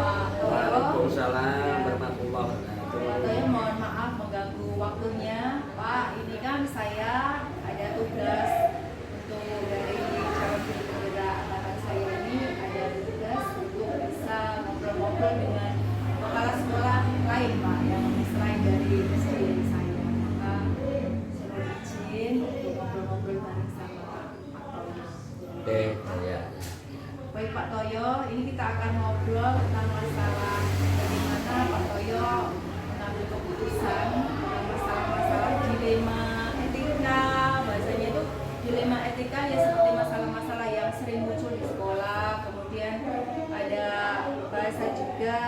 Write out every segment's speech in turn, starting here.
Pak Toyo. Waalaikumsalam warahmatullahi Pak wabarakatuh. Toyo, mohon maaf mengganggu waktunya. Pak, ini kan saya ada tugas untuk dari calon guru penggerak angkatan saya ini ada tugas untuk bisa ngobrol-ngobrol dengan kepala sekolah lain Pak yang selain dari SD saya. Maka saya izin untuk ngobrol-ngobrol bareng sama Pak Toyo. Oke, ya. Baik Pak Toyo, ini kita akan ngobrol tentang masalah bagaimana Pak Toyo mengambil keputusan tentang masalah-masalah dilema etika. Bahasanya itu dilema etika ya seperti masalah-masalah yang sering muncul di sekolah. Kemudian ada bahasa juga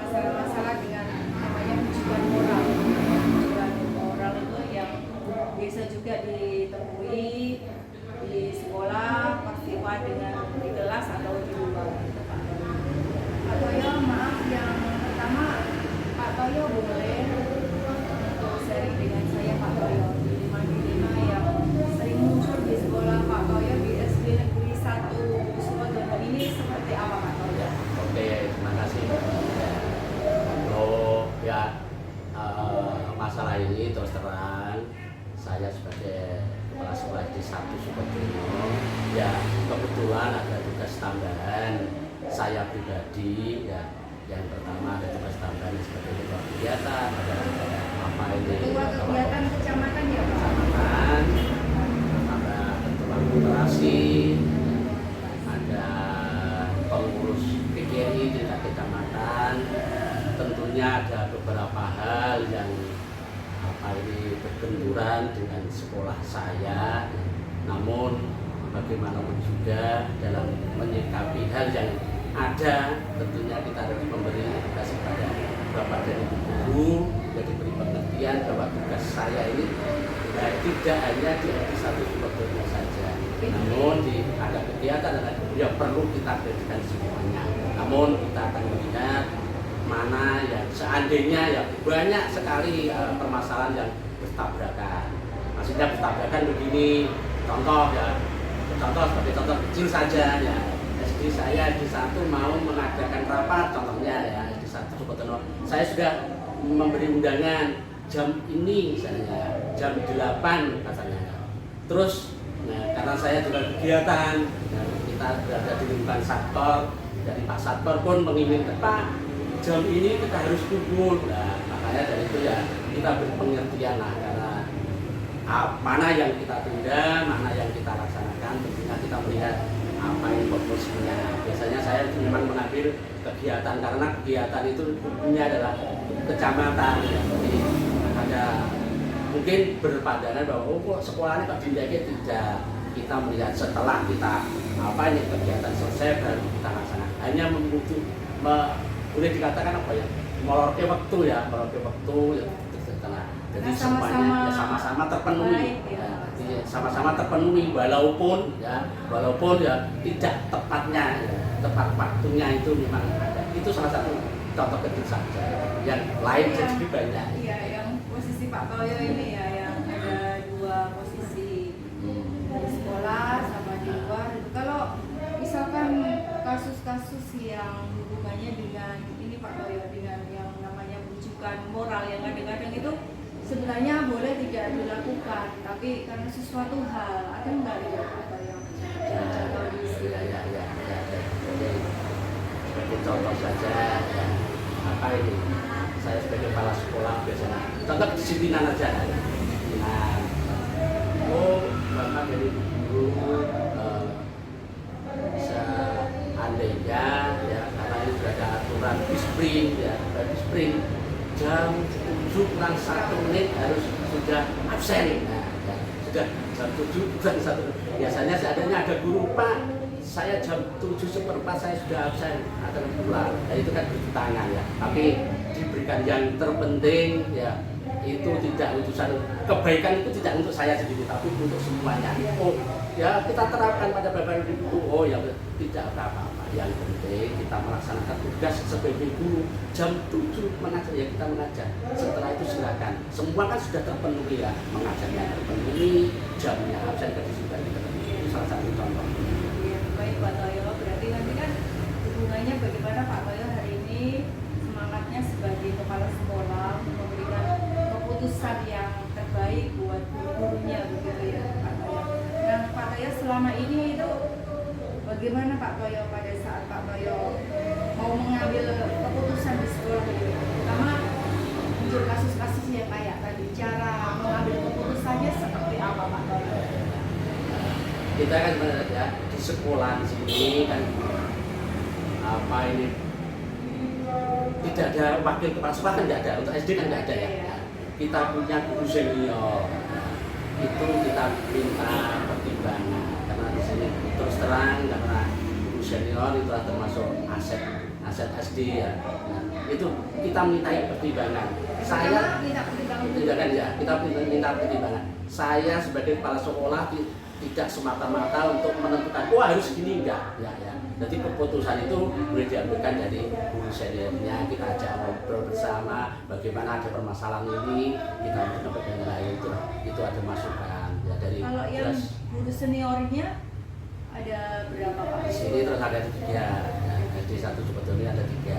masalah-masalah dengan namanya rujukan moral. Rujukan moral itu yang biasa juga ditemui di sekolah, peristiwa dengan di kelas atau di luar. Pak Toyo, maaf yang pertama Pak Toyo boleh untuk sharing dengan saya Pak Toyo dilema-dilema yang sering muncul di sekolah Pak Toyo di SD Negeri 1 Sukodono ini seperti apa Pak Toyo? Oke, terima kasih. Kalau ya masalah ini terus terang saya sebagai kepala sekolah di 1 Sukodono ya kebetulan ada tugas tambahan saya pribadi ya. Yang pertama ada tugas tambahan sebagai ketua kegiatan, ada apa ini Ketua kegiatan kecamatan ya Pak? kecamatan, ada ketua literasi, ada pengurus PGRI tingkat kecamatan. Tentunya ada beberapa hal yang apa ini berbenturan dengan sekolah saya. Namun bagaimanapun juga dalam menyikapi hal yang ada, tentunya kita harus memberi edukasi kepada Bapak dan Ibu guru, jadi diberi pengertian bahwa tugas saya ini tidak hanya di SD 1 Sukodono saja, namun ada kegiatan yang perlu kita berikan semuanya. Namun kita akan melihat mana yang seandainya ya banyak sekali permasalahan yang bertabrakan. Maksudnya bertabrakan begini, contoh sebagai contoh kecil saja ya. SD saya di 1 mau mengadakan rapat contohnya ya di 1 Sukodono. Saya sudah memberi undangan jam ini misalnya jam 8 katanya. Terus karena saya juga kegiatan kita berada di lingkungan Satpol, dari Pak Satpol pun menginginkan Pak jam ini kita harus kumpul. Nah, makanya dari itu ya kita berpengertian lah karena mana yang kita tunda, mana yang kita laksanakan, tentunya kita melihat apa yang fokusnya. Biasanya saya memang mengambil kegiatan karena kegiatan itu hukumnya adalah kecamatan ya. Jadi ada mungkin berpandangan bahwa oh kok sekolahnya kok dindaknya tidak. Kita melihat setelah kita apa ini kegiatan selesai baru kita laksanakan. Hanya boleh dikatakan apa ya, meloroti waktu ya setelah jadi semuanya ya sama-sama terpenuhi ya, sama-sama terpenuhi walaupun ya tidak tepatnya ya, tepat waktunya itu memang ada. Itu salah satu contoh kecil saja yang lain jadi banyak. Iya, yang posisi Pak Toyo ini ya yang ada 2 posisi di sekolah sama di luar. Kalau misalkan kasus-kasus yang hubungannya dengan ini Pak Toyo dengan yang namanya rujukan moral yang kadang-kadang itu sebenarnya boleh tidak dilakukan, tapi karena sesuatu hal ada nggak ya Pak Toyo? Contoh di sini. Sebagai contoh saja ya, apa ini saya sebagai kepala sekolah biasanya contoh disiplinan aja disiplinan. Oh bapak dari guru bisa andainya ya karena ini sudah ada aturan disiplin ya disiplin jam 7 kurang 1 menit harus sudah absen. Nah, ya, sudah jam 7 kurang 1 biasanya seadanya ada guru Pak saya jam 7:15 saya sudah absen atau pulang. Nah, itu kan bertentangan ya. Tapi diberikan yang terpenting ya itu tidak utusan kebaikan itu tidak untuk saya sendiri tapi untuk semuanya. Oh ya kita terapkan pada Bapak Ibu. Oh ya tidak apa-apa. Yang penting kita melaksanakan tugas sebagai guru jam 7 mengajar ya kita mengajar. Setelah itu silakan. Semua kan sudah terpenuhi ya mengajarnya terpenuhi jamnya absen kedisiplinan terpenuhi. Itu salah satu contoh. Baik Pak Toyo, berarti nanti kan hubungannya bagaimana Pak Toyo hari Pak Toyo pada saat Pak Toyo mau mengambil keputusan di sekolah gitu. Terutama muncul kasus-kasus yang kayak tadi, cara mengambil keputusannya seperti apa Pak Toyo? Kita kan sebenarnya di sekolah di sini kan apa ini tidak ada wakil kepala sekolah, kan tidak ada, untuk SD kan tidak ada ya. Kita punya guru senior, itu kita minta pertimbangan karena di sini terus terang karena guru senior itu termasuk aset SD ya. Nah, itu kita minta pertimbangan. Saya pertimbangan ya, kita minta pertimbangan. Saya sebagai kepala sekolah tidak semata-mata untuk menentukan harus gini enggak ya. Jadi keputusan itu boleh diambilkan dari guru seniornya, kita ajak ngobrol bersama bagaimana ada permasalahan ini, kita mencoba dengan lain itu ada masukan ya dari. Kalau yang guru seniornya ada berapa Pak? Di sini terus ada 3, ya, SD 1 sebetulnya ada 3.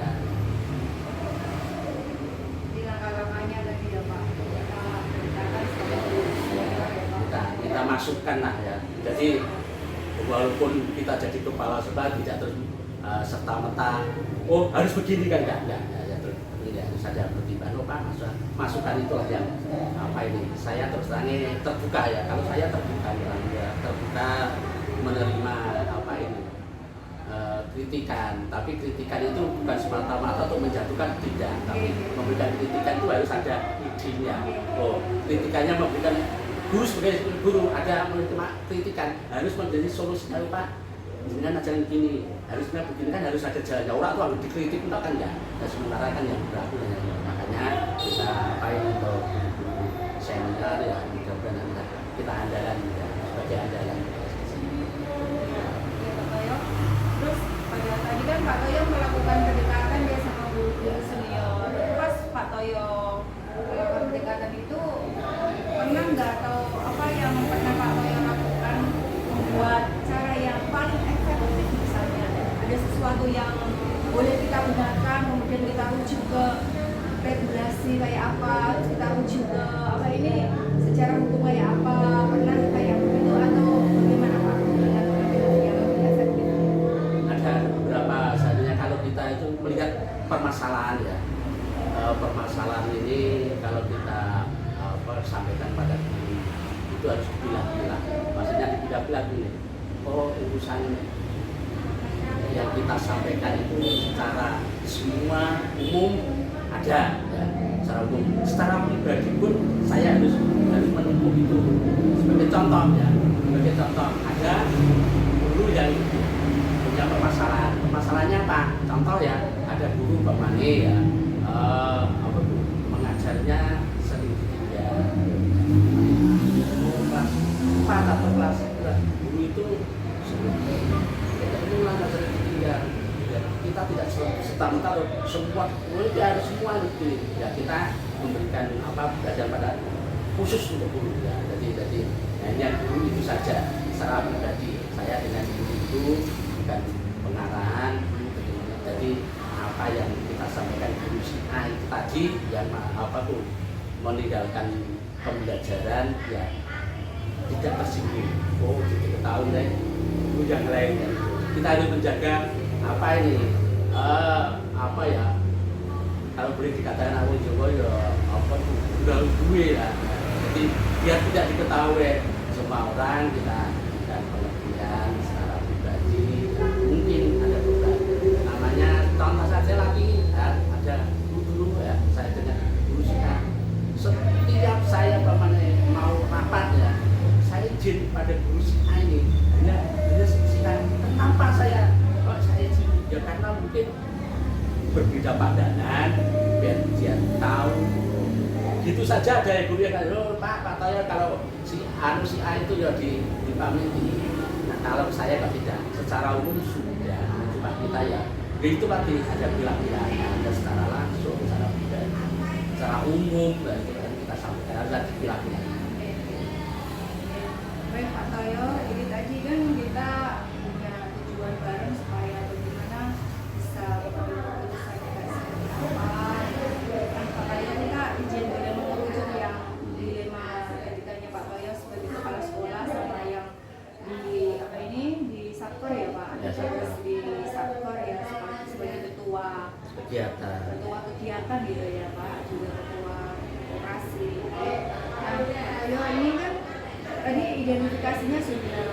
Di langkah-langkahnya tadi ya Pak, kita masukkan lah ya. Jadi walaupun kita jadi kepala sekolah tidak terus serta-merta harus begini kan enggak ya, terus harus ada pertimbangan Pak, masukan itulah yang apa ini saya terus terbuka ya. Kalau saya terbuka ya, terbuka menerima apa ini kritikan, tapi kritikan itu bukan semata-mata untuk menjatuhkan, tidak, tapi memberikan kritikan itu harus ada idenya. Kritikannya memberikan guru sebagai guru ada menerima kritikan harus menjadi solusi. Pak, jangan jalan gini, harusnya begini kan, harus ada jalannya. Orang tuh harus dikritik enggak kan ya. Dan sementara kan yang berlaku makanya kita apa untuk seminar ya, mudah-mudahan kita andalan ya, sebagai andalan. Terus pada tadi kan Pak Toyo melakukan pendekatan dia sama guru senior. Pas Pak Toyo melakukan pendekatan itu pernah nggak atau apa yang pernah Pak Toyo lakukan membuat cara yang paling efektif, misalnya ada sesuatu yang boleh kita gunakan kemudian kita rujuk ke regulasi kayak apa, terus kita rujuk ke apa ini secara hukum kayak apa, pernah kayak begitu atau bagaimana Pak dengan pendekatan yang lebih efektif? Ada beberapa sebenarnya kalau kita itu melihat permasalahan ya, permasalahan ini kalau kita sampaikan pada guru itu harus dipilah-pilah. Maksudnya dipilah-pilah ini. Urusan yang kita sampaikan itu secara semua umum ada ya, secara umum. Secara pribadi pun saya harus menempuh itu. Sebagai contoh ya, sebagai contoh ada guru yang punya permasalahan. Permasalahannya apa? Contoh ya, ada guru Mane ya, mengajarnya kelas 4 atau kelas guru itu kita tidak serta-merta semua guru harus semua itu ya, kita memberikan belajar pada khusus untuk guru ya. Jadi hanya guru itu saja secara pribadi saya dengan guru itu bukan pengarahan. Jadi apa yang kita sampaikan guru si A itu tadi yang meninggalkan pembelajaran ya tidak tersinggung. Jadi ketahui deh itu yang lain ya. Kita harus menjaga apa ini kalau boleh dikatakan awal Jawa ya udah gue ya. Jadi biar tidak diketahui semua orang, kita dan pengertian secara pribadi mungkin ada beberapa namanya contoh saja lagi ya, ada dulu ya saya dengan guru sika. Setiap saya mau rapat ya, saya izin pada guru sika ini. Hanya sika, kenapa saya izin? Ya karena mungkin berbeda pandangan, biar dia tahu. Gitu saja ada yang guru yang Pak Toyo kalau si A itu ya dipamiti. Nah kalau saya tidak, secara umum sudah, cuma kita ya itu tadi ada bilang-bilangnya, ada secara langsung, secara pribadi, secara umum dan kita sampaikan ada bilang-bilang. Baik Pak Toyo, ini tadi kan kita punya tujuan bareng supaya bagaimana bisa mengambil keputusan yang seperti apa. Pak Toyo kita izin boleh mengerucut yang dilema etikanya Pak Toyo sebagai kepala sekolah sama yang di di Satker ya Pak, ada kegiatan. ketua kegiatan gitu ya Pak, juga ketua operasi. Nah, ya ini kan tadi identifikasinya sudah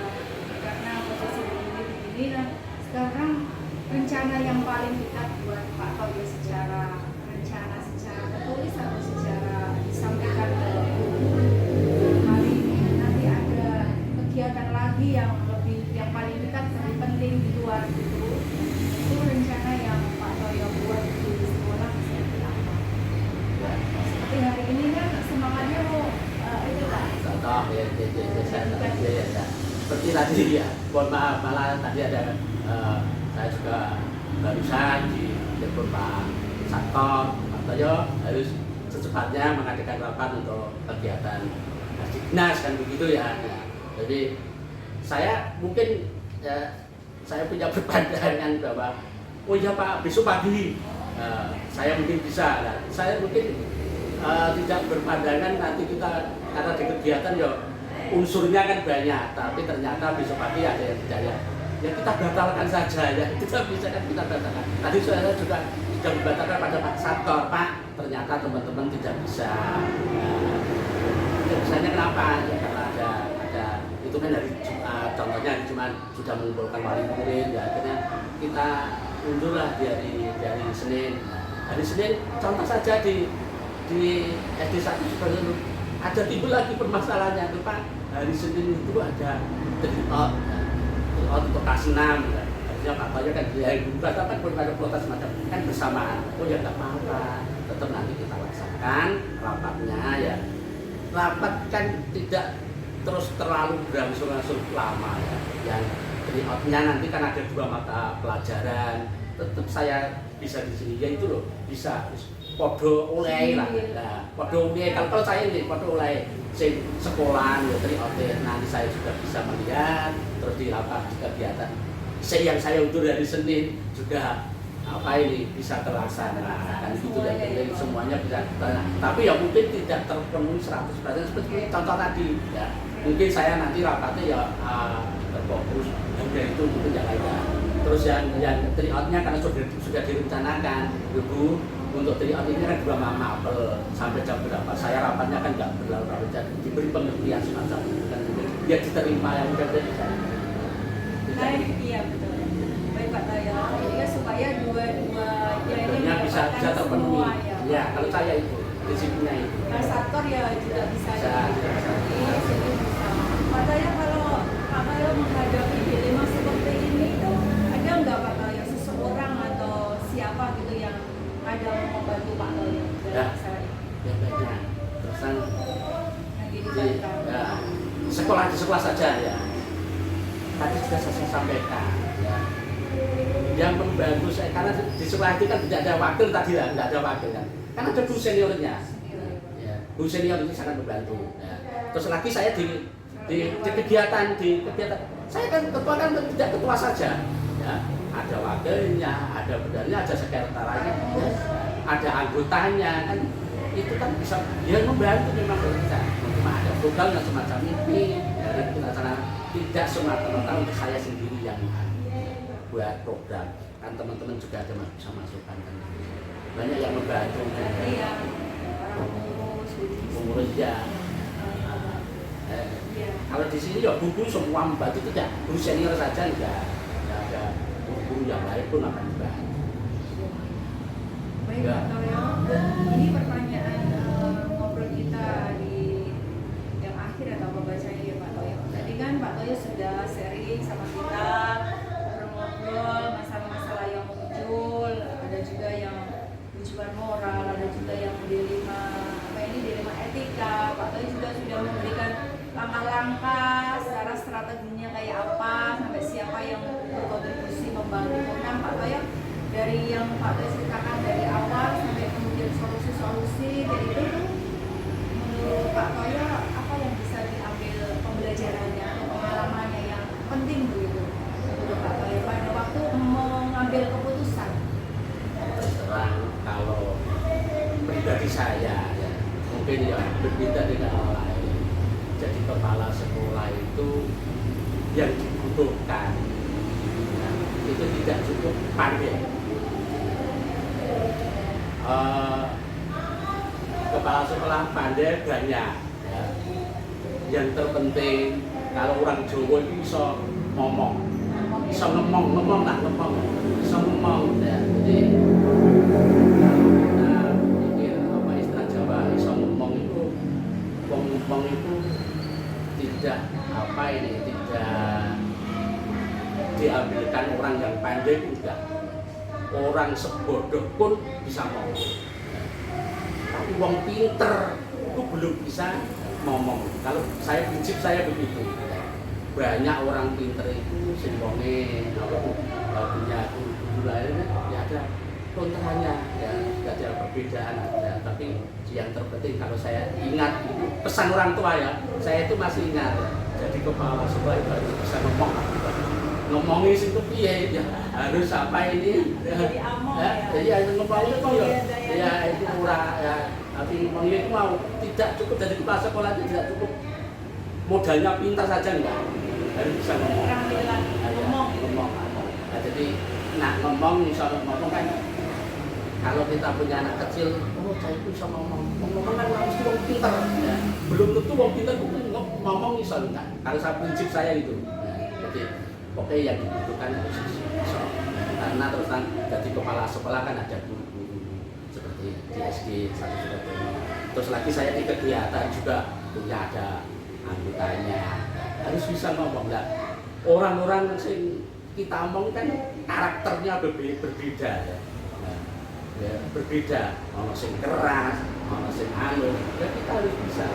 karena posisi begini. Nah, sekarang rencana yang paling dekat buat Pak Toyo secara rencana secara tertulis atau secara disampaikan ke hari ini nanti ada kegiatan lagi yang paling dekat lebih penting di luar itu rencana yang Pak Toyo buat di sekolah seperti apa? Ya. Seperti hari ini kan semangatnya mau itu Pak. Contoh ya, ya. Seperti tadi ya, mohon maaf malah tadi ada saya juga barusan di telepon Pak Sattor, Pak Toyo harus secepatnya mengadakan rapat untuk kegiatan dinas kan begitu ya. Jadi saya mungkin ya, saya punya berpandangan bahwa oh iya Pak besok pagi saya mungkin bisa. Nah, saya mungkin tidak berpandangan nanti kita karena di kegiatan ya unsurnya kan banyak, tapi ternyata besok pagi ada yang tidak ya kita batalkan saja ya, kita bisa kan kita batalkan. Tadi saya juga sudah membatalkan pada Pak Sattor, Pak ternyata teman-teman tidak bisa. Tidak bisanya kenapa? Ya karena ada itu kan dari contohnya hari Jumat sudah mengumpulkan wali murid, ya akhirnya kita undurlah dari Senin. Hari Senin contoh saja di SD 1 juga ada timbul lagi permasalahannya, Pak. Hari Senin itu ada tryout untuk kelas 6. Harusnya Pak Toyo kan yang berkatakan pun ada protes macam kan bersamaan. Oh ya nggak apa-apa, tetap nanti kita laksanakan rapatnya ya. Rapat kan tidak terus terlalu berangsur-angsur lama ya. Yang tryoutnya nanti kan ada 2 mata pelajaran. Tetap saya bisa di sini ya itu loh bisa podo oleh lah. Nah, podo oleh kalau saya ini podo oleh sekolah ya tryout nanti saya sudah bisa melihat terus di rapat di kegiatan yang saya undur dari Senin juga apa ini bisa terlaksana kan gitu dan semuanya bisa tapi ya mungkin tidak terpenuhi 100% seperti contoh tadi ya mungkin saya nanti rapatnya ya terfokus dan itu mungkin yang lainnya terus yang tryoutnya karena sudah direncanakan Bu untuk tryout ini kan 2 mapel sampai jam berapa saya rapatnya kan nggak berlalu-lalu jadi diberi pengertian semacam itu kan dia diterima yang udah dari saya. Iya betul. Baik Pak Toyo, ini kan supaya dua-dua ya ini bisa terpenuhi. semua, Ya kalau saya itu prinsipnya itu. Pak Sattor ya juga bisa. Bisa. Pak Toyo kalau Pak Toyo menghadapi dilema seperti ini itu ada nggak Pak Toyo seseorang atau siapa gitu yang ada mau membantu Pak Toyo dalam masalah ini? Ya banyak. Terusan Ya. di sekolah saja ya. Tadi sudah saya sampaikan ya. Yang membantu saya karena di sekolah itu kan tidak ada wakil tadi lah, tidak ada wakil kan. Karena ada guru seniornya. Ya, guru senior itu sangat membantu. Ya. Terus lagi saya di kegiatan saya kan ketua kan tidak ketua saja. Ya. Ada wakilnya, ada benarnya, ada sekretariatnya, ya. Ada anggotanya kan. Itu kan bisa dia membantu memang kita. Cuma ada program yang semacam ini ya, dan kita sana tidak semata-mata untuk saya sendiri yang buat program kan teman-teman juga ada bisa masukkan kan banyak yang membantu Iya. pengurus ya kalau di sini ya guru semua membantu tidak guru senior saja enggak ada guru yang lain pun akan membantu. Baik Pak Toyo, ini pertanyaan ngobrol kita di yang akhir atau pembacanya ya Pak Toyo. Tadi kan Pak Toyo sudah sharing sama kita, ngobrol masalah-masalah yang muncul, ada juga yang tujuan moral, ada juga yang dilema etika. Pak Toyo juga sudah memberikan langkah-langkah secara strateginya kayak apa, sampai siapa yang berkontribusi membantu. Nah Pak Toyo, dari yang Pak Toyo ceritakan dari awal sampai kemudian solusi-solusi dari itu menurut Pak Toyo apa yang bisa diambil pembelajarannya atau pengalamannya yang penting begitu untuk Pak Toyo pada waktu mengambil keputusan? Terus terang kalau pribadi saya ya mungkin ya berbeda dengan orang lain. Jadi kepala sekolah itu yang dibutuhkan ya, itu tidak cukup pandai. eh, kepala sekolah pandai banyak ya. Yang terpenting kalau orang Jawa itu bisa ngomong, bisa ngomong lah, bisa ngomong ya. Jadi kalau kita pikir apa istilah Jawa bisa ngomong itu, ngomong itu tidak diambilkan orang yang pandai, enggak. Orang sebodoh pun bisa ngomong. Tapi wong pinter itu belum bisa ngomong. Kalau prinsip saya begitu. Banyak orang pinter itu sembonge punya guru lainnya ya ada kontranya ya, ada perbedaan ada. Tapi yang terpenting kalau saya ingat itu pesan orang tua ya, saya itu masih ingat. Jadi kepala sekolah itu harus bisa ngomong. Ngomongin itu piye ya, harus apa ini Jadi among ya ngomongin itu ya itu murah ya, tapi ngomongin itu mau tidak cukup dari kepala sekolah itu tidak cukup modalnya pintar saja enggak, harus bisa ngomong. Ngomong. Nah, jadi ngomong misalnya ngomong kan kalau kita punya anak kecil, saya itu bisa ngomong kan harus wong pintar ya. Belum tentu wong pintar itu ngomong misalnya enggak. Kalau saya prinsip saya itu. Jadi oke, yang dibutuhkan harus bisa. Karena terus kan jadi kepala sekolah kan ada guru-guru seperti di SD satu sebagainya. Terus lagi saya di kegiatan juga punya ada anggotanya, harus bisa ngomong lah. Orang-orang yang kita omong kan karakternya berbeda ya. Ya, berbeda, ono sing keras, ono sing halus. Ya kita harus bisa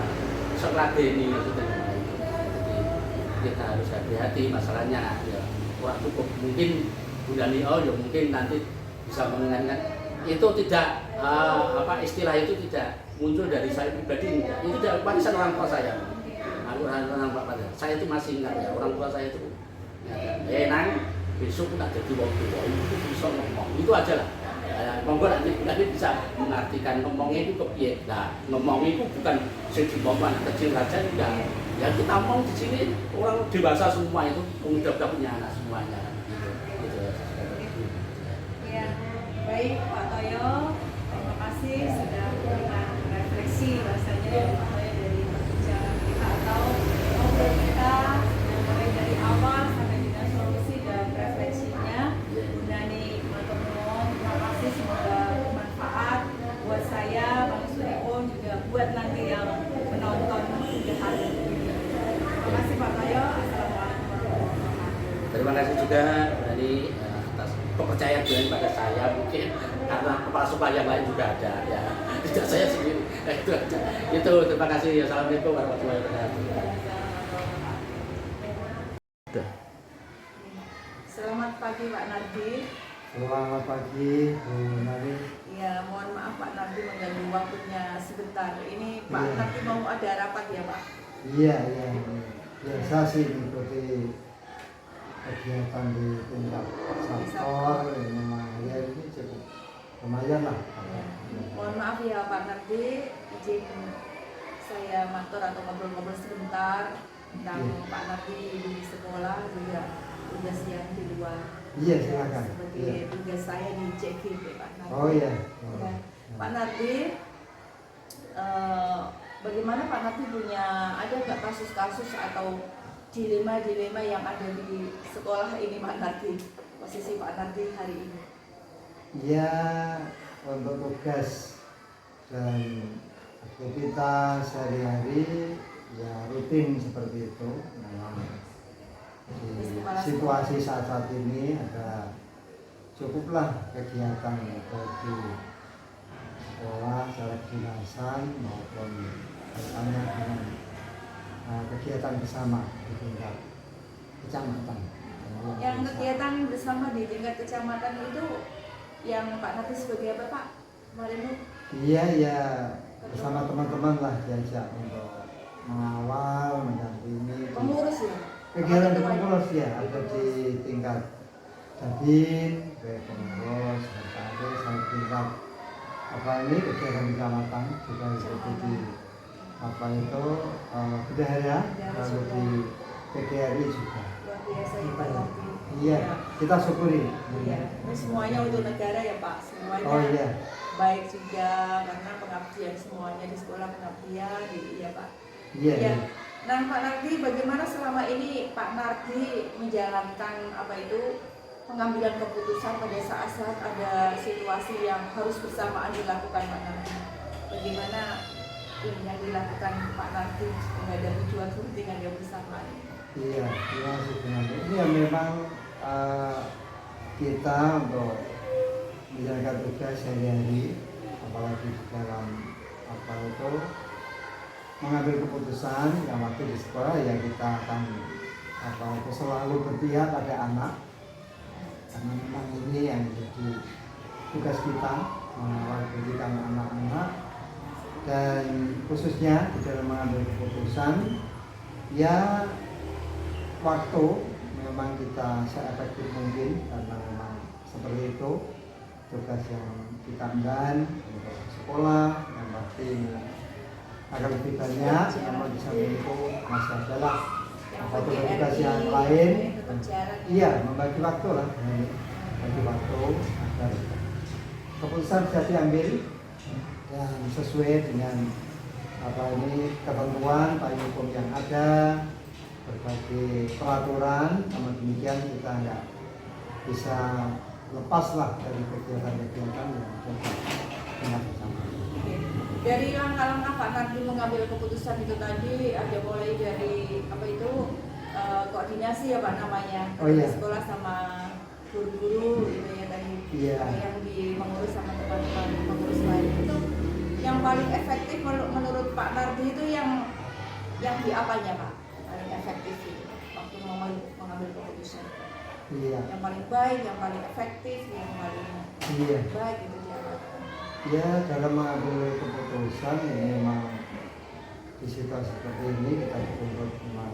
seladeni maksudnya. Jadi kita harus hati-hati masalahnya ya. Kurang cukup mungkin bulan ini ya mungkin nanti bisa mengingatkan itu tidak istilah itu tidak muncul dari saya pribadi, itu dari warisan orang tua saya. Orang tua saya itu masih ingat ya, orang tua saya itu nang besok tak jadi wong tua itu bisa ngomong, itu aja lah. Monggo nanti bisa mengartikan ngomongnya itu kepiye. Nah, ngomongnya itu bukan sedimong anak kecil saja enggak. Ya kita ngomong di sini orang dewasa semua itu udah punya anak semuanya. Gitu. Ya, baik Pak Toyo, terima kasih sudah memberikan refleksi bahasanya Pak Toyo dari perbincangan kita atau ngobrol kita mulai dari awal sampai dengan solusi dan refleksinya. Dari terima kasih, semoga bermanfaat buat saya, Bang Suryo, juga buat nanti yang menonton di hari ini. Terima kasih Pak Toyo. Assalamualaikum warahmatullahi wabarakatuh. Terima kasih juga dari atas kepercayaan Tuhan pada saya, mungkin karena kepala sekolah yang lain juga ada ya, tidak saya sendiri. Itu aja. Itu terima kasih. Assalamualaikum warahmatullahi wabarakatuh. Selamat pagi Pak Nardi. Selamat pagi Bu Nari. Ya, mohon maaf Pak Nardi mengganggu waktunya sebentar. Ini Pak Iya. Nardi mau ada rapat ya Pak? Iya. Biasa sih mengikuti kegiatan di tingkat sektor, lumayan ini cukup lumayan lah. Ya. Mohon maaf ya Pak Nardi, izin saya matur atau ngobrol-ngobrol sebentar tentang Iya. Pak Nardi di sekolah juga tugas yang di luar. Iya, silakan. Seperti Iya. tugas saya di CGV Pak Nardi. Oh iya. Ya. Pak Nardi, bagaimana Pak Nardi punya ada nggak kasus-kasus atau dilema-dilema yang ada di sekolah ini Pak Nardi, posisi Pak Nardi hari ini? Ya, untuk tugas dan aktivitas sehari-hari ya rutin seperti itu. Memang di situasi saat ini ada cukuplah kegiatan bagi sekolah secara kedinasan maupun kaitannya dengan kegiatan bersama di tingkat kecamatan. Yang kegiatan bersama di tingkat kecamatan itu yang Pak Nardi sebagai apa Pak? Kemarin itu? Iya ya, bersama teman-teman lah diajak untuk mengawal, mendampingi Pengurus ya? kegiatan pengurus ya, ada di tingkat Dadin, pengurus, ada sampai tingkat kegiatan kecamatan juga seperti di bendahara, lalu di PGRI juga. Luar biasa ya Pak Nardi. Iya, kita syukuri. Iya, ini semuanya untuk negara ya Pak, semuanya Oh iya. baik juga karena pengabdian semuanya di sekolah pengabdian gitu ya Pak. Iya. Iya. Nah Pak Nardi, bagaimana selama ini Pak Nardi menjalankan apa itu pengambilan keputusan pada saat-saat ada situasi yang harus bersamaan dilakukan Pak Nardi? Bagaimana ini yang dilakukan Pak Nardi menghadapi dua kepentingan yang bersamaan? Iya, terima kasih dengan ini yang memang kita untuk menjalankan tugas sehari-hari, apalagi di dalam apa itu mengambil keputusan yang waktu di sekolah ya kita akan apa itu selalu berpihak pada anak, karena memang ini yang menjadi tugas kita mengawal pendidikan anak-anak, dan khususnya di dalam mengambil keputusan ya waktu memang kita seefektif mungkin, karena memang seperti itu tugas yang kita emban untuk sekolah yang pasti akan lebih banyak. Namun di samping itu masih adalah tugas yang lain. Iya, membagi waktu lah, membagi waktu agar keputusan bisa diambil yang sesuai dengan apa ini ketentuan payung hukum yang ada, berbagai peraturan. Namun demikian kita nggak bisa lepas lah dari kegiatan-kegiatan yang kita bersama. Dari langkah-langkah Pak Nardi mengambil keputusan itu tadi ada mulai dari apa itu koordinasi ya Pak namanya, Oh, iya. sekolah sama guru-guru gitu ya tadi, Iya. yang mengurus sama teman-teman pengurus lain itu yang paling efektif menurut Pak Nardi itu yang di apanya Pak paling efektif itu waktu mengambil keputusan? Iya. Yang paling baik, yang paling efektif, yang paling Iya. baik itu diapakan? Ya, dalam mengambil keputusan ini memang di situasi seperti ini kita betul-betul memang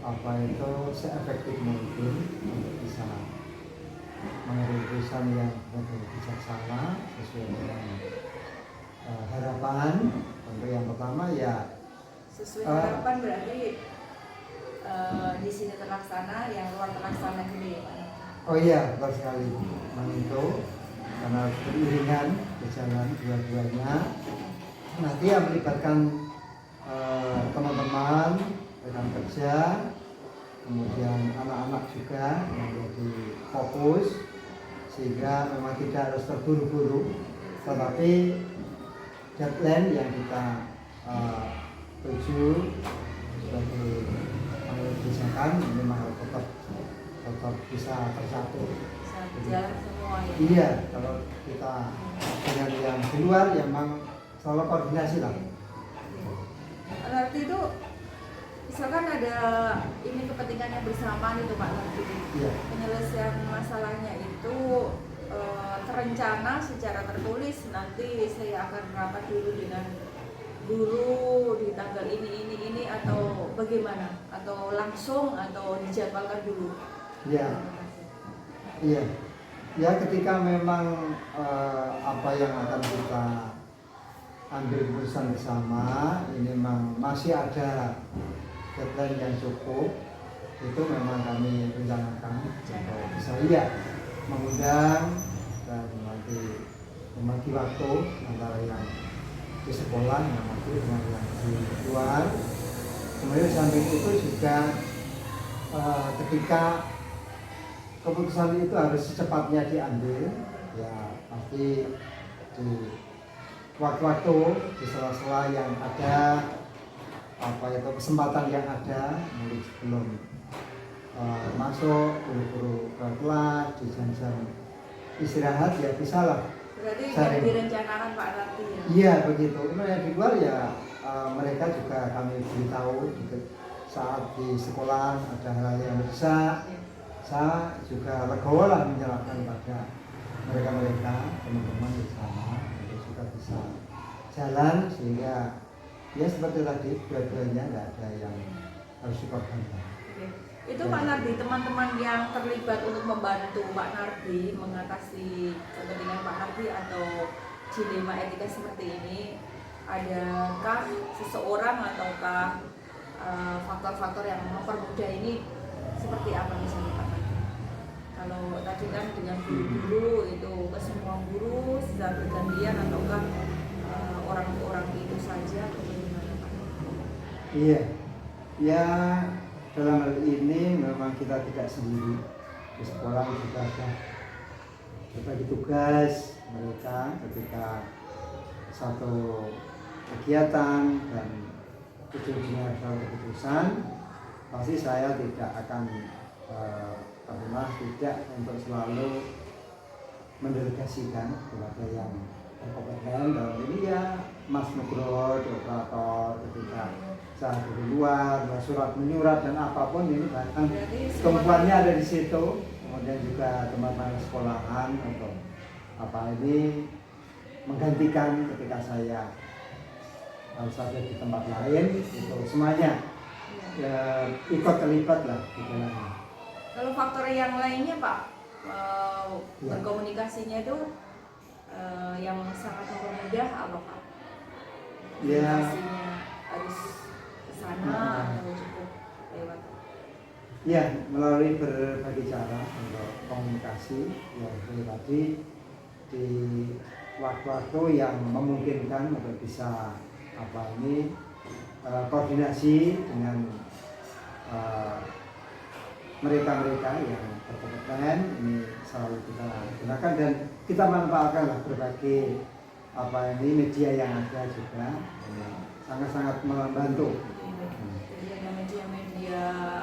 apa itu seefektif mungkin untuk bisa mengambil keputusan yang betul bijaksana sesuai dengan harapan. Untuk yang pertama ya Sesuai harapan berarti di sini terlaksana, yang luar terlaksana gini ya Pak. oh iya, betul sekali memang itu, karena beriringan berjalan dua-duanya. Nanti yang melibatkan teman-teman rekan kerja, kemudian anak-anak juga yang menjadi fokus, sehingga memang tidak harus terburu-buru, tetapi deadline yang kita tuju sebagai kebijakan memang harus tetap bisa tercapai. Bisa berjalan semua ya. Iya, kalau kita dengan yang di luar ya memang selalu koordinasi lah. Berarti itu misalkan ada ini kepentingan yang bersamaan itu Pak Nardi. Iya. Penyelesaian masalahnya itu terencana secara tertulis, nanti saya akan rapat dulu dengan guru di tanggal ini atau bagaimana, atau langsung atau dijadwalkan dulu. Iya. Iya. Ya, ketika memang apa yang akan kita ambil keputusan bersama ini memang masih ada deadline yang cukup, itu memang kami rencanakan untuk bisa mengundang dan nanti membagi waktu antara yang di sekolah yang waktu dengan yang di luar. Kemudian samping itu juga ketika keputusan itu harus secepatnya diambil, ya pasti di waktu-waktu di sela-sela yang ada apa itu kesempatan yang ada, mulai sebelum masuk buru-buru ke kelas di jam-jam istirahat ya bisa lah. Berarti yang direncanakan Pak Nardi ya? Iya begitu. Itu yang di luar ya mereka juga kami beritahu saat di sekolah ada hal yang bisa. Saya juga legowo lah menyerahkan pada mereka teman-teman di sana untuk juga bisa jalan, sehingga ya seperti tadi dua-duanya nggak ada yang harus dikorbankan. Itu Pak Nardi, teman-teman yang terlibat untuk membantu Pak Nardi mengatasi kepentingan Pak Nardi atau dilema etika seperti ini, adakah seseorang ataukah faktor-faktor yang mempermudah ini seperti apa misalnya Pak Nardi? Kalau tadi kan dengan guru-guru itu ke semua guru secara bergantian ataukah orang itu saja atau bagaimana Pak? Iya, ya dalam hal ini memang kita tidak sendiri. Di sekolah juga ada berbagi tugas mereka ketika satu kegiatan dan ujungnya adalah keputusan. Pasti saya tidak akan pernah tidak untuk selalu mendelegasikan kepada yang berkompeten dalam ini ya Mas Nugroho, operator ketika saya di luar, surat menyurat dan apapun ini bahkan tumpuannya ada di situ. Kemudian juga teman-teman sekolahan atau apa ini menggantikan ketika saya harus ada di tempat lain itu semuanya ya, ikut terlibat lah di dalamnya. Kalau faktor yang lainnya Pak, berkomunikasinya itu yang sangat mempermudah apa Pak? Ya. Komunikasinya harus ke sana atau cukup lewat? Ya, melalui berbagai cara untuk komunikasi ya seperti tadi di waktu-waktu yang memungkinkan untuk bisa koordinasi dengan mereka-mereka yang berkompeten ini selalu kita gunakan dan kita manfaatkan lah berbagai media yang ada juga sangat-sangat membantu. Jadi ada media-media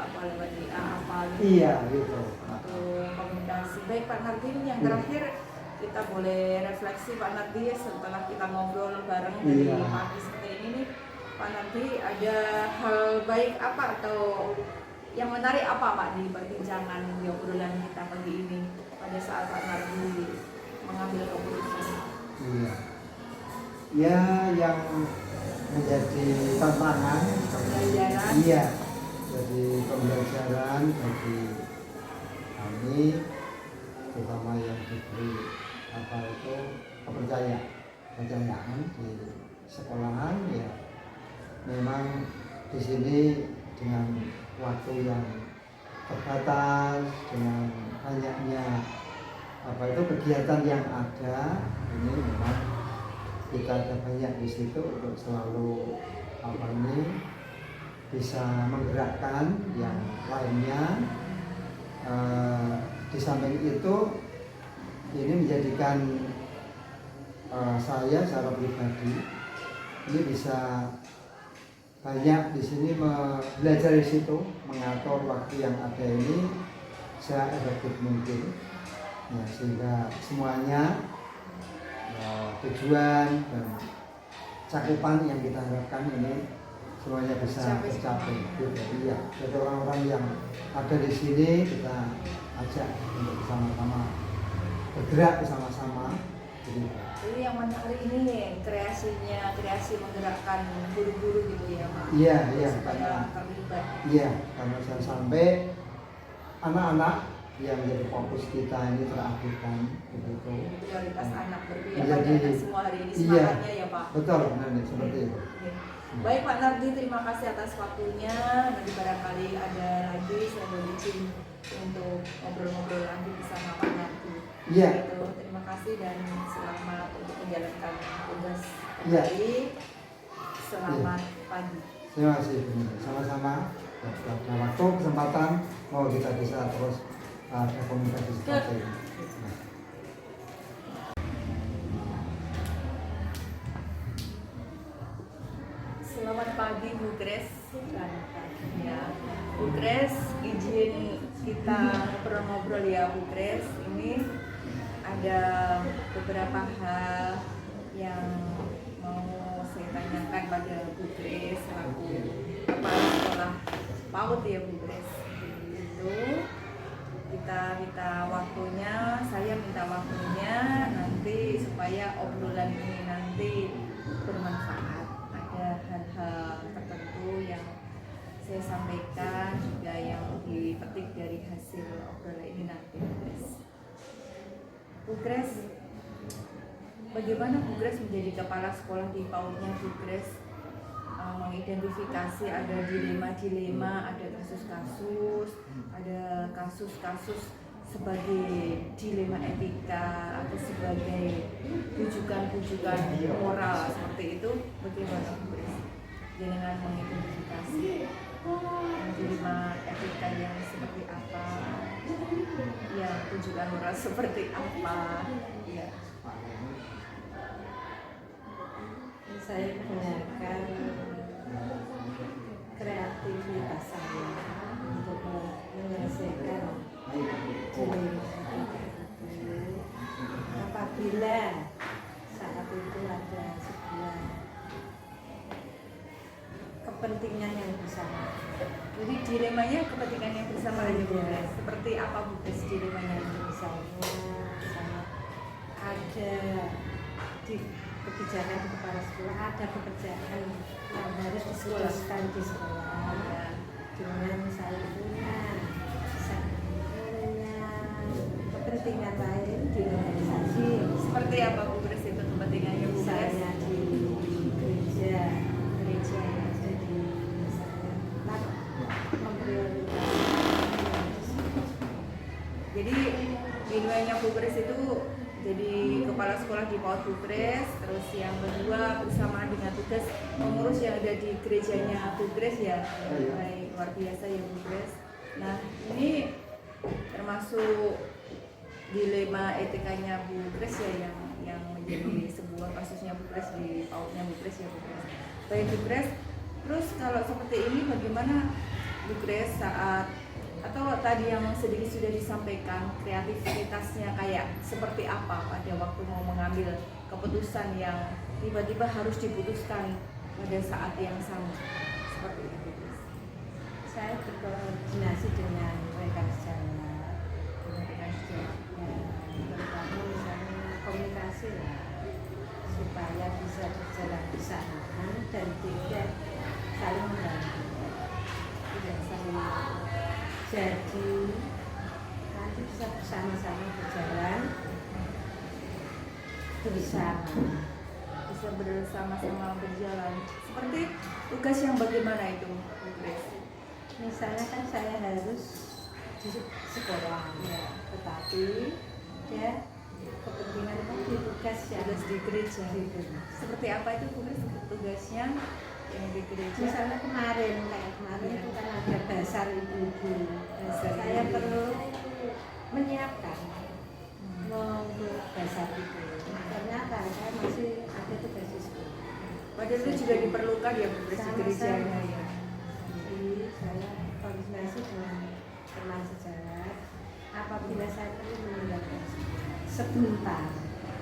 apa lewat WA apa gitu. Iya gitu. Untuk komunikasi. Baik Pak Nardi, yang terakhir kita boleh refleksi Pak Nardi setelah kita ngobrol bareng dari pagi seperti ini nih. Pak Nardi, ada hal baik apa atau yang menarik apa Pak di perbincangan di obrolan kita pagi ini pada saat Pak Nardi mengambil keputusan? Iya. Ya yang menjadi tantangan pembelajaran. Iya. Jadi pembelajaran bagi kami terutama yang diberi kepercayaan di sekolahan ya memang di sini dengan waktu yang terbatas dengan banyaknya kegiatan yang ada ini memang kita ada banyak di situ untuk selalu bisa menggerakkan yang lainnya. Di samping itu ini menjadikan saya secara pribadi ini bisa banyak di sini belajar di situ, mengatur waktu yang ada ini se-efektif mungkin ya, sehingga semuanya tujuan dan cakupan yang kita harapkan ini semuanya bisa tercapai. Iya, jadi orang-orang yang ada di sini kita ajak untuk bersama-sama bergerak bersama-sama. Jadi yang menarik ini kreasi menggerakkan guru-guru gitu ya Pak? Iya, supaya terlibat. Iya, karena jangan sampai anak-anak yang menjadi fokus kita ini terabaikan begitu. Prioritas anak berarti ya Jadi, Pak, semua hari ini semangatnya ya Pak? Betul, benar seperti itu. Baik Pak Nardi, terima kasih atas waktunya. Nanti barangkali ada lagi saya boleh izin untuk ngobrol-ngobrol lanjut bersama Pak Nardi. Iya. Gitu. Terima kasih dan selamat untuk menjalankan tugas Iya. kembali. Selamat pagi. Terima kasih, sama-sama. Ada waktu kesempatan mau kita bisa terus ada komunikasi seperti ini. Selamat pagi Bu Grace. Ya, Bu Grace, izin kita ngobrol-ngobrol ya Bu Grace. Ini ada beberapa hal yang mau saya tanyakan pada Bu Grace selaku kepala sekolah PAUD ya Bu Grace. Itu kita minta waktunya, saya minta waktunya nanti supaya obrolan ini nanti bermanfaat. Ada hal-hal tertentu yang saya sampaikan juga yang dipetik dari hasil obrolan ini nanti Bu Grace, bagaimana Bu Grace menjadi kepala sekolah di PAUD-nya Bu Grace mengidentifikasi ada dilema-dilema, ada kasus-kasus sebagai dilema etika atau sebagai rujukan-rujukan moral seperti itu, bagaimana Bu Kris? Dengan mengidentifikasi dilema etika yang seperti apa, ya rujukan moral seperti apa, ya. Saya menggunakan kreativitas saya untuk menyelesaikan dilema itu. Apabila saat itu ada sebuah kepentingan yang bersama. Jadi dilemanya kepentingan yang bersama ya Bu Iya. Kris. Seperti apa Bu Kris dilemanya? Misalnya saya ada di kebijakan di kepala sekolah, ada pekerjaan yang harus diselesaikan di sekolah dengan saya punya kepentingan lain di organisasi, Seperti apa Bu Kris itu kepentingannya Bu Kris? misalnya di gereja yang ada di misalnya memprioritaskan. Jadi dilemanya Bu Kris itu jadi kepala sekolah di PAUD Bu Kris, terus yang kedua bersama dengan tugas pengurus yang ada di gerejanya Bu Kris ya. Baik, luar biasa ya Bu Kris. Nah, ini termasuk dilema etikanya Bu Kris ya yang menjadi sebuah kasusnya Bu Kris di PAUD-nya Bu Kris ya Bu Kris. Baik Bu Kris, terus kalau seperti ini bagaimana Bu Kris saat atau tadi yang sedikit sudah disampaikan kreativitasnya kayak seperti apa pada waktu mau mengambil keputusan yang tiba-tiba harus diputuskan pada saat yang sama seperti itu. Saya berkoordinasi dengan rekan sejawat, terutama misalnya komunikasi lah, supaya bisa berjalan bersamaan dan tidak saling membantu, tidak saling, jadi nanti bisa bersama-sama berjalan bersama. Bisa bersama-sama berjalan. Seperti tugas yang bagaimana itu Bu Kris? Misalnya kan saya harus di sekolah, ya, tetapi ya kepentingan itu di tugas yang Tugas di gereja. di gereja. Seperti apa itu Bu Kris tugasnya yang di gereja? Misalnya kemarin itu kan ada basar ibu-ibu. Basar Saya ibu-ibu. perlu menyiapkan untuk basar itu. Ternyata saya masih ada tugas di sekolah. Padahal itu juga diperlukan ya Bu Kris di gerejanya ya. Jadi saya koordinasi dengan teman sejawat apabila saya perlu meninggalkan sekolah sebentar,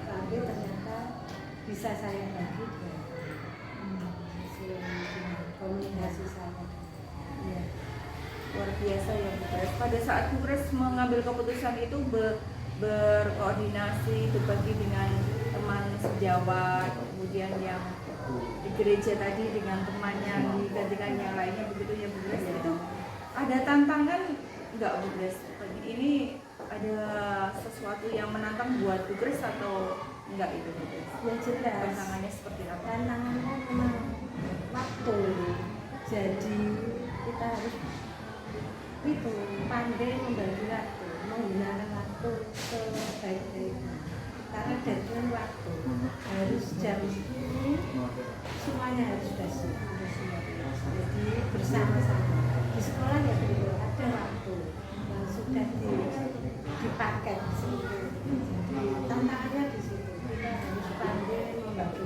tapi ternyata bisa saya bagi dengan komunikasi saya. Ya. Luar biasa ya Bu Kris. Pada saat Bu Kris mengambil keputusan itu berkoordinasi berbagi dengan teman sejawat, kemudian yang di gereja tadi dengan temannya digantikan yang lainnya begitu ya Bu Kris. Itu ada tantangan enggak Bu Kris? Ini ada sesuatu yang menantang buat Bu Kris atau enggak itu Bu Kris? Ya jelas. Tantangannya seperti apa? Tantangannya memang waktu. Jadi kita harus itu pandai membagi waktu, menggunakan waktu sebaik-baiknya. Karena deadline waktu harus jam 10 semuanya harus sudah siap. Jadi bersama-sama di sekolah ya begitu ada waktu yang sudah dipaket di situ. Jadi tantangannya di situ kita harus pandai membagi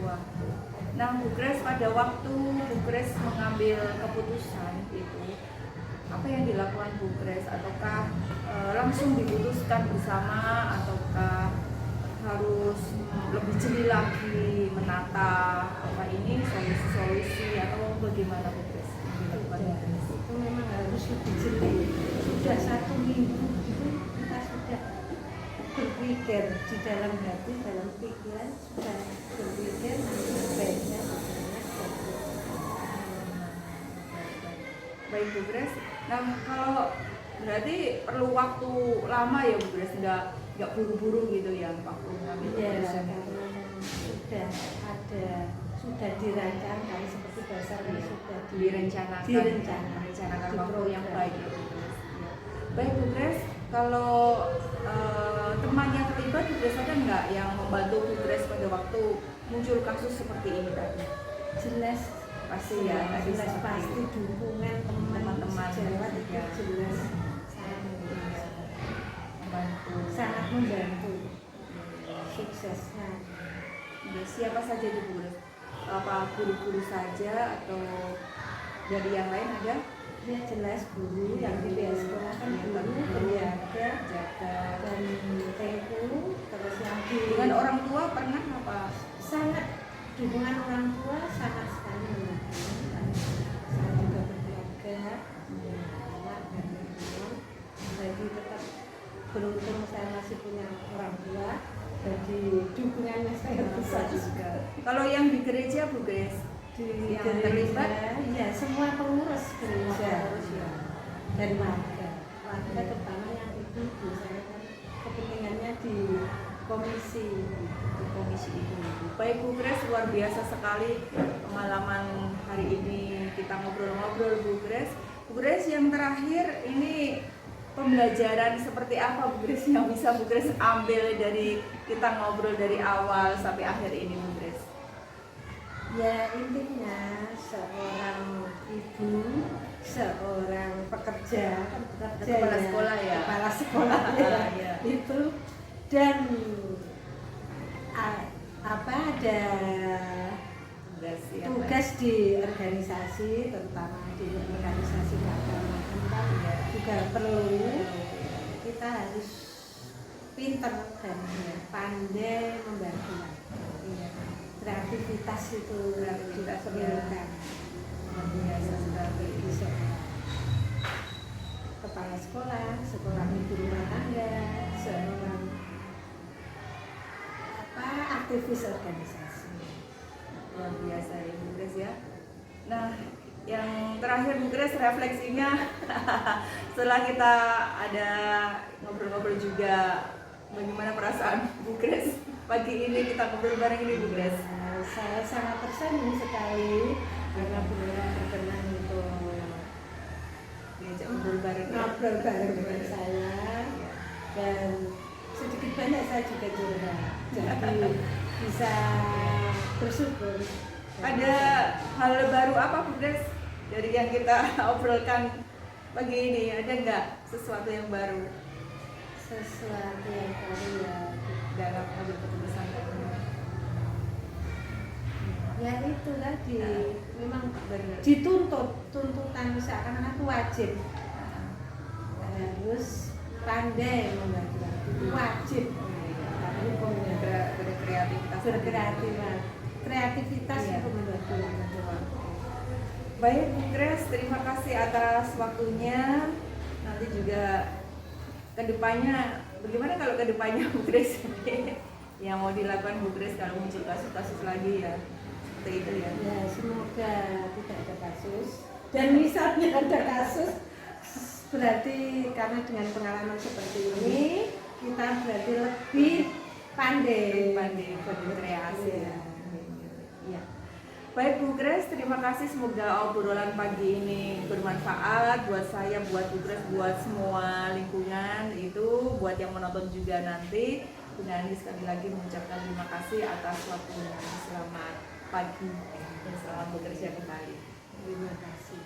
waktu. Nah, Bu Kris pada waktu Bu Kris mengambil keputusan itu apa yang dilakukan Bu Kris? Ataukah langsung diputuskan bersama ataukah harus lebih jeli lagi menata apa ini solusi-solusi atau bagaimana Bu Kris? Itu memang harus lebih jeli. Sudah 1 minggu itu kita sudah berpikir di dalam hati, dalam pikiran sudah berpikir nanti sebaiknya Baik Bu Kris. Nah, kalau berarti perlu waktu lama ya Bu Kris, nggak buru-buru gitu ya waktu mengambil ya, keputusan. karena sudah dirancangkan seperti dasar yang sudah Direncanakan waktu yang baik ya Bu Kris. Ya. Baik Bu Kris, kalau teman yang terlibat Bu Grace ada nggak yang membantu Bu Grace pada waktu muncul kasus seperti ini tadi? Jelas Pasti ya, tadi jelas seperti pasti itu. dukungan Teman-teman sejawat itu ya. jelas Membantu. sangat membantu suksesnya. Ya, siapa saja itu Bu Grace? Apa guru-guru saja atau dari yang lain ada? Ya jelas guru yang di sekolah kan guru, penjaga, Jaga. dan TU, terus yang di Dengan orang tua pernah apa? sangat dukungan orang tua sangat sekali mendukung. Saya juga berkeluarga, anak dan teman, jadi tetap beruntung saya masih punya orang tua. Jadi dukungannya saya besar juga. Kalau yang di gereja Bu Grace, Di yang gereja, terlibat ya semua pengurus gereja pengurus ya. dan warga terutama yang ibu saya kan kepentingannya di komisi. Di komisi itu. Baik Bu Grace, luar biasa sekali pengalaman hari ini kita ngobrol-ngobrol Bu Grace. Bu Grace, yang terakhir ini pembelajaran seperti apa Bu Grace yang bisa Bu Grace ambil dari kita ngobrol dari awal sampai akhir ini Bu Grace? Ya intinya seorang ibu, seorang pekerja, Kepala sekolah ya. kepala sekolah ya, Ya. itu dan ada Tugas ya, tugas di organisasi, terutama di organisasi keagamaan kan juga perlu kita harus pinter dan pandai membantu. Iya. Kreativitas itu juga Kreativitas, perlukan. Luar biasa sekali. Bisa kepala sekolah, seorang ibu rumah tangga, seorang aktivis organisasi. Luar biasa ya Bu Grace ya. Nah, yang terakhir Bu Grace refleksinya setelah kita ada ngobrol-ngobrol juga, bagaimana perasaan Bu Grace pagi ini kita ngobrol bareng ini Bu Grace? Saya sangat tersanjung sekali karena beliau berkenan untuk Diajak ngobrol bareng. ngobrol bareng dengan saya dan sedikit banyak saya juga curhat, jadi bisa bersyukur. Ada hal baru apa Bu Grace dari yang kita obrolkan pagi ini? Ada nggak sesuatu yang baru Sesuatu yang baru ya, dalam mengambil keputusan tadi? ya itu tadi memang Benar. tuntutan seakan-akan itu wajib, harus pandai membantu, itu wajib. Karena hukumnya kreativitas Iya. untuk membantu. Baik Bu Grace, terima kasih atas waktunya. Nanti juga kedepannya, bagaimana kalau kedepannya Bu Grace yang mau dilakukan Bu Grace kalau muncul kasus-kasus lagi ya, seperti itu ya. Ya semoga tidak ada kasus. Dan misalnya ada kasus, berarti karena dengan pengalaman seperti ini kita berarti lebih pandai berkreasi. Ya. Ya. Baik Bu Grace, terima kasih. Semoga obrolan pagi ini bermanfaat buat saya, buat Bu Grace, buat semua lingkungan itu, buat yang menonton juga nanti. Bu Nani sekali lagi mengucapkan terima kasih atas waktunya. Selamat pagi dan selamat bekerja kembali. Terima kasih.